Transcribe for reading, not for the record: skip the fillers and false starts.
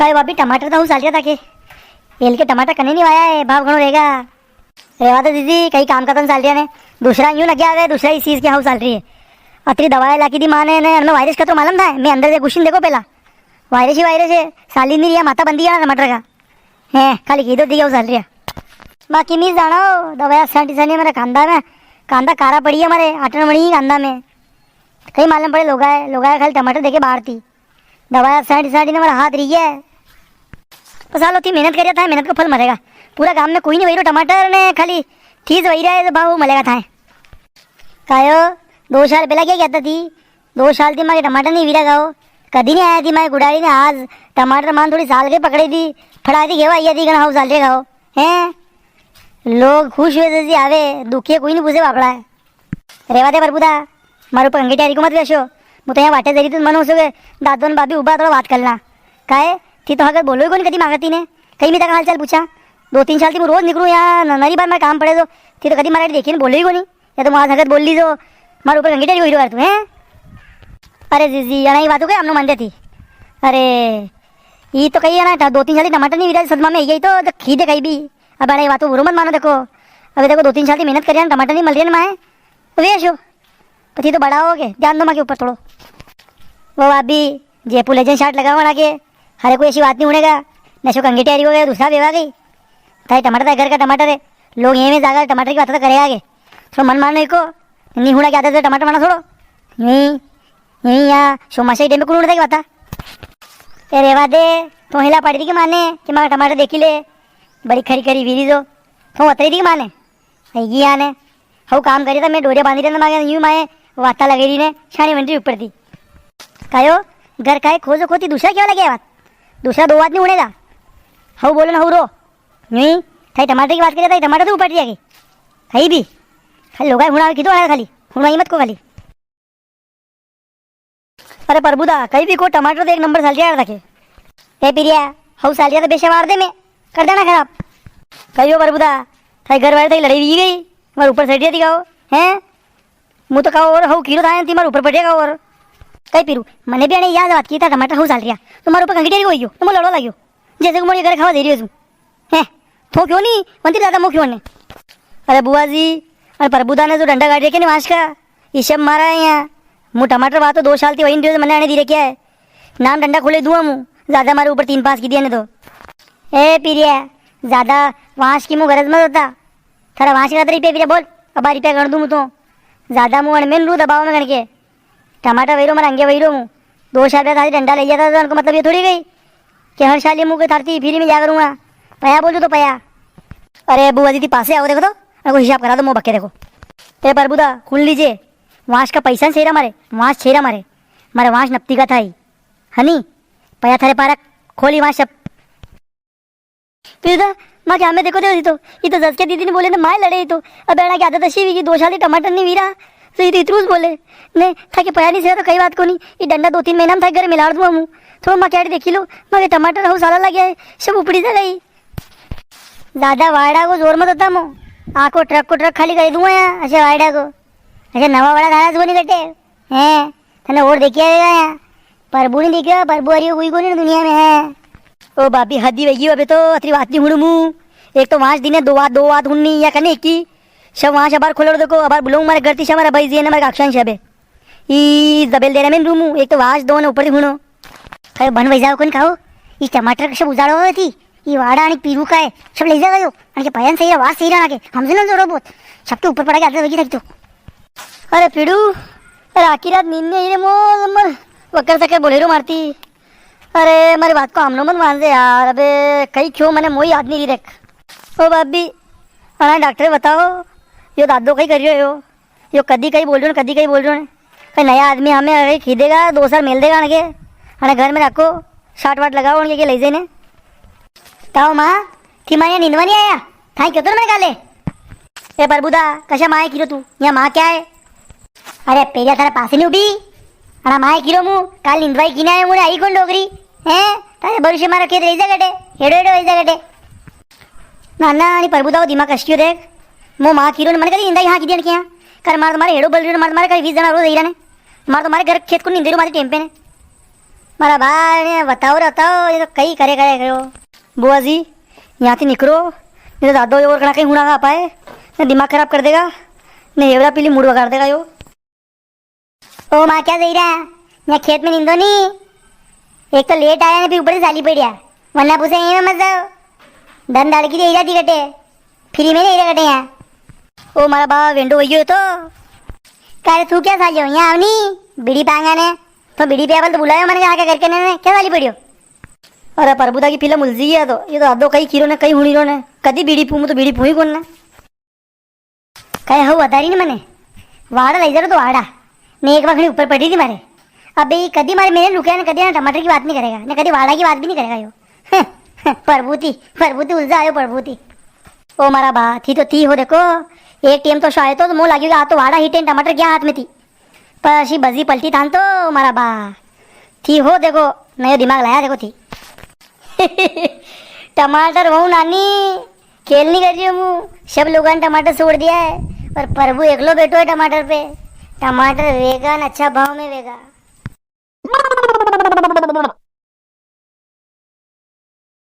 काय भाभी टमाटर तो हूँ चाल रहा था कि एल के टमाटर कने नहीं आया है, भाव घणो रहेगा। रेवा तो दीदी कई काम का तो चाल रहा ने दूसरा यूँ लग गया है, दूसरा इस चीज़ की हाउ चाल रही है। अतरी दवाई ला की दी माँ ने हमें वायरस का तो मालूम था। मैं अंदर से घुसी देखो पहला वायरस ही वायरस है। साली नहीं रिया माता बंदी है टमाटर का है खाली की दो दिया चाल रही है। बाकी मी जाना दवाई साठी साठी मेरा कांदा में कांदा कारा पड़ी है हमारे आटन मड़ी कांदा में कहीं मालूम पड़े लोग आए खाली टमाटर देके बाहर थी दवाई साठी साठी ने मेरा हाथ रही है। तो साल होती मेहनत करिया था, मेहनत का फल मरेगा। पूरा गांव में कोई नहीं वही रो टमाटर ने खाली चीज वही रहा है तो भाव मलेगा था। कायो 2 साल पहला क्या कहता थी 2 साल थी मैं टमाटर नहीं वीरा गाओ कभी नहीं आया थी मैं गुड़ाड़ी ने आज टमाटर मान थोड़ी साल के पकड़ी थी फड़ा थी घेवा आई थी गण हाउ साल के गाओ हैं लोग खुश हुए थे आवे दुखिए कोई नहीं पूछे बापड़ा है। रेवा दे बरबुदा मारू पर अंगेटी आरी को मत वेशो मु तो यहाँ वाटे जरी तुम मन हो सके दादो ने बाबी उबा थोड़ा बात करना काहे थी तो अगर बोलो ही कोई कभी मांगती ने कहीं भी तक हाल चाल पूछा 2-3 साल थी मैं रोज निकलूँ यहाँ नरी बार मैं काम पड़े तो थी तो कभी मराठी देखी बोलो ही को नहीं या तो वहाँ बोल ली तो मारे ऊपर अंगेटी आरी हुई तू है। अरे जीजी अना ही बातों के हम लोग मानते थी। अरे ये तो कही है ना 2-3 साल टमाटर नहीं विरा सदमा में यही तो खीदे कहीं भी अब अड़ा ये बातों बुरो मत मानो। देखो अभी देखो 2-3 साल की मेहनत करिए टमाटर नहीं मिल रही है माए वेश हो पति तो बड़ा हो गए ध्यान दो माँ के ऊपर थोड़ो वो भाभी जयपुर लेजेंड शार्ट लगा बना के हरे कोई ऐसी बात नहीं उड़ेगा नशो कंगेटी आरी हो गया दूसरा बेवा गई ताई टमाटर था घर का टमाटर है लोग ये में जाकर टमाटर की बात तो करेगा आगे थोड़ा मन मारने को नहीं होना क्या था टमाटर माना थोड़ो यहीं यहीं यहाँ सोमाशा डेम में कौन उड़ता बता रेवा दे तो हिला पड़ी थी कि माने कि मैं टमाटर देखी ले बड़ी खरी खरी वीरी जो तो अतरी थी कि माने हैगी आने हूँ काम करी था मैं डोरिया बांधी रहा मांगे यूँ माए वाता लगे रही ने छानी मंडी ऊपर थी कायो घर का खोजो खोती दूसरा क्या लगे बात दूसरा 2 बात नहीं उड़ेगा हूँ बोलो ना हूँ रो नहीं थाई टमाटर की बात करिए था टमाटर तो ऊपर जाएगी कहीं भी खाली लोग हुआ की तो आया खाली हुआ मत को खाली। अरे प्रभुदा कहीं भी को टमाटर तो 1 नंबर साल रहा रखे ए पिरिया हऊ सालिया तो बेशा मार दे में कर देना खराब कही हो प्रभुदा थाई घर वाले थाई लड़ी भी गई मारे ऊपर सटिया दिखाओ हैं मुँह तो कहो और हऊ कीलो था मारे ऊपर पटेगा और कहीं पीरू मैंने भी आने याद बात की था टमाटर हऊ साल रहा तो मारे ऊपर कंगेटी हो तो मैं लड़ो लगे जैसे कि मोड़ी घर खावा दे रही हूँ है थो क्यों नहीं मंत्री दादा मुँह क्यों ने। अरे बुआ जी और प्रभुदा ने जो डंडा गाड़ी रखे ना का ये सब मारा है यहाँ मुँह टमाटर बात तो 2 साल थी वही मैंने आने दी रखे है नाम डंडा खोले दूँ मुँह ज़्यादा हमारे ऊपर 3-5 की दिया ने तो ए पीरिया ज़्यादा वाँस की मुँह गरज मत होता थारा वाँस का रुपया पीरिया बोल अब रुपया गण दूँ तो ज़्यादा मुँह अणमेन रू दबाव में गण के टमाटर वही रो मैं अंगे वही रो मुँह 2 साल पहले थारी डंडा ले जाता था उनको मतलब ये थोड़ी गई कि हर साल ये मुँह के थारती फिर में जा करूँगा पया बोल तो पया। अरे बुआ दीदी पासे आओ देखो तो मेरे को हिसाब करा दो मुँह बक्के देखो ए प्रभुदा खुल लीजिए वाँस का पैसा छेरा मारे वाँस छेरा मारे मारे वाँस नपती का था ही हनी पया थारे पारा खोली वाँस सब फिर माँ क्या में देखो तो ये तो जस के दीदी ने बोले ना माँ लड़े तो अब एना क्या आदत अच्छी की 2 साल टमाटर नहीं वीरा तो ये तो इतरूस बोले नहीं था कि पया नहीं से तो कई बात को नहीं ये डंडा 2-3 महीना में था घर मिला दूँ मुँह थोड़ा माँ क्या देखी लो मगर टमाटर हो साला लग गया है सब उपड़ी से गई ज़्यादा वाड़ा को जोर मत होता मुँह आँख को ट्रक खाली कर दूँगा यहाँ अच्छा वाड़ा को अच्छा नवा वाड़ा खाना तो नहीं कटे हैं तने और देखिए यहाँ प्रभु नहीं देखिए प्रभु अरे कोई को नहीं दुनिया में है ओ बापी हदी वही अबे तो अतरी बात नहीं हुड़ मुँह एक तो वहाँ दिन 2 बात हुन्नी या कने की सब वहाँ से अबार खोलो देखो अबार बुलाऊँ मारे गलती से हमारा भाई जी हमारे अक्षांश है ई दबेल दे रहे मैं रूमू एक तो वहाँ 2 ने ऊपर हुणो अरे बन वही जाओ कौन खाओ ये टमाटर सब उजाड़ो हुई थी ये वाड़ा आणि पीरू का है सब ले जाओ आणि पयान सही वास सही रहा के हमसे ना जोड़ो बहुत सबके ऊपर पड़ा के आते लगी तो अरे पीड़ू अरे आखी रात नींद नहीं रे मोर वक्कर सके बोलेरो मारती अरे मेरी बात को हम लोग मत मान दे यार अबे कहीं क्यों मैंने मोही याद नहीं रख ओ भाभी अना डॉक्टर बताओ यो दादो कहीं कर रहे हो यो कदी कहीं बोल रहे हो कदी कहीं बोल रहे हो कहीं नया आदमी हमें अगर खरीदेगा 2 साल मिल देगा अनके अने घर में रखो 60 वाट लगाओ उनके ले जाने ताओ माँ थी माँ यहाँ नींदवा नहीं आया था क्यों तो मैंने काले ए प्रभुदा कशा माँ किरो तू यहाँ माँ क्या है अरे पेरिया थारा पास नहीं उभी अना माँ किरो मुँह काल नींदवाई किना है मुझे आई कौन डोगरी हैं तारे भरोसे मारा खेत रही गटे हेडो हेडो वही गटे नाना आणि प्रभुदा दिमाग कष्टी देख मो माँ किरो मैंने कभी नींदा यहाँ की देन क्या कर मार तुम्हारे हेडो बोल रही मार तुम्हारे कहीं 20 जना रोज रही ने मार तुम्हारे घर खेत को नींद रो मारे टेम्पे ने મારા ભાઈ ને બતાવો બતાવો એ તો કઈ કરે કરે ગયો बुआ जी यहाँ से निकलो नहीं तो दादो और कहीं हुड़ा पाए ना दिमाग खराब कर देगा नहीं एवरा पीली मूड बगाड़ देगा यो ओ माँ क्या सही रहा यहाँ खेत में नींदो नहीं एक तो लेट आया ना फिर ऊपर से साली पड़िया वरना पूछे ये मतलब धन दाड़ की दे जाती कटे फ्री में नहीं कटे यहाँ ओ मारा बा विंडो वही तो कह तू क्या साली हो यहाँ आवनी बीड़ी पांगा ने तो बीड़ी पे तो बुलाया मैंने आके करके ने क्या साली पड़ियो अरे परबुदा की फिल्म उलझी है तो ये तो आदो कई कीरो ने कई हुणीरो ने कदी बीड़ी पू तो बीड़ी पूई कोण ने कहे हो बतारी ने मने वाड़ा लई जरो तो वाड़ा ने एक वखनी ऊपर पड़ी थी मारे अबे कदी मारे मेरे लुकिया ने कदी ना टमाटर की बात नहीं करेगा ने कदी वाड़ा की बात भी नहीं करेगा यो प्रभुति प्रभुति उलझा आयो प्रभुति ओ मारा बा थी तो थी हो देखो एक टेम तो शायद तो मुंह लागी आ तो वाड़ा ही टेन टमाटर क्या हाथ में थी पर अशी बजी पलटी थान तो मारा बा थी हो देखो नयो दिमाग लाया देखो थी टमाटर वो नानी खेल नहीं कर रही हूँ सब लोगों ने टमाटर छोड़ दिया है और प्रभु एकलो बैठो है टमाटर पे टमाटर वेगा अच्छा भाव में वेगा